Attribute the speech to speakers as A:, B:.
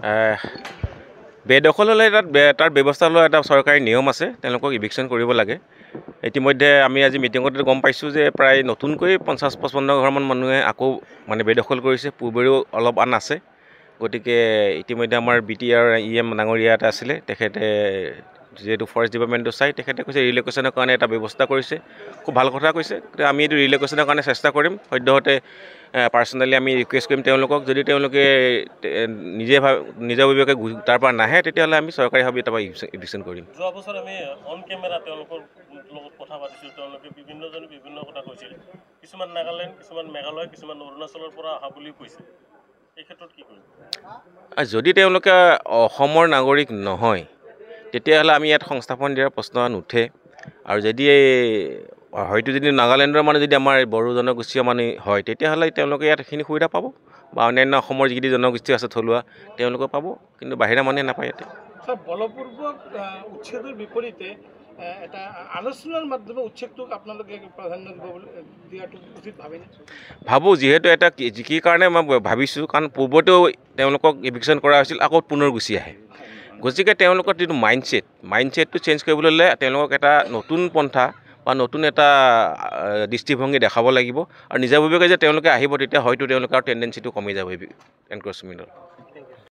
A: আহ, বেদখল হ'লে তাৰ ব্যৱস্থা লোৱা এটা চৰকাৰী নিয়ম আছে, তেওঁলোকক ইভিকশ্যন কৰিব লাগে। ইতিমধ্যে আমি আজি মিটিঙতে গম পাইছোঁ যে প্ৰায় নতুনকৈ 50-55 ঘৰমান মানুহে আকৌ মানে বেদখল কৰিছে, পূৰ্বৰেও অলপ আন আছে। গতিকে ইতিমধ্যে আমাৰ BTR EM ডাঙৰীয়া এটা আছিলে, তেখেতে যিহেতু ফৰেষ্ট ডিপাৰ্টমেণ্টটো চাই, তেখেতে কৈছে ৰিল'কেশ্যনৰ কাৰণে এটা ব্যৱস্থা কৰিছে, খুব ভাল কথা কৈছে। গতিকে আমি এইটো ৰিল'কেশ্যনৰ কাৰণে চেষ্টা কৰিম, সদ্যহতে পাৰ্চনেলি আমি ৰিকুৱেষ্ট কৰিম তেওঁলোকক, যদি তেওঁলোকে নিজাববীয়াকৈ তাৰ পৰা নাহে, তেতিয়াহ'লে আমি চৰকাৰীভাৱে তাৰপৰা ইভিকশ্যন কৰিম।
B: যোৱা বছৰ আমি অন কেমেৰা তেওঁলোকৰ লগত কথা পাতিছোঁ, তেওঁলোকে বিভিন্নজনে বিভিন্ন কথা কৈছিল, কিছুমান নাগালেণ্ড, কিছুমান মেঘালয়, কিছুমান অৰুণাচলৰ পৰা অহা বুলিও কৈছে। এই ক্ষেত্ৰত কি কৰিম?
A: যদি তেওঁলোকে অসমৰ নাগৰিক নহয়, তেতিয়াহ'লে আমি ইয়াত সংস্থাপন দিয়াৰ প্ৰশ্ন নুঠে। আৰু যদি হয়তো যদি নাগালেণ্ডৰ মানে যদি আমাৰ বড়ো জনগোষ্ঠীয় মানুহ হয়, তেতিয়াহ'লে তেওঁলোকে ইয়াত সেইখিনি সুবিধা পাব, বা অন্যান্য অসমৰ যিখিনি জনগোষ্ঠী আছে থলুৱা, তেওঁলোকে পাব, কিন্তু বাহিৰা মানুহে নাপায় ইয়াতে।
C: বলপূৰ্বক উচ্ছেদৰ বিপৰীতে এটা আলোচনাৰ মাধ্যমে উচ্ছেদটোক আপোনালোকে প্ৰাধান্য দিয়াটো উচিত ভাবেনে?
A: ভাবোঁ, যিহেতু এটা কি কাৰণে মই ভাবিছোঁ, কাৰণ পূৰ্বতেও তেওঁলোকক ইভিকশ্যন কৰা হৈছিল, আকৌ পুনৰ গুচি আহে। গতিকে তেওঁলোকৰ যিটো মাইণ্ডছেটটো চেঞ্জ কৰিবলৈ হ'লে তেওঁলোকক এটা নতুন পন্থা বা নতুন এটা দৃষ্টিভংগী দেখাব লাগিব, আৰু নিজাববীয়াকৈ যে তেওঁলোকে আহিব, তেতিয়া হয়তো তেওঁলোকৰ টেণ্ডেঞ্চিটো কমি যাব এনক্ৰচমেণ্টৰ।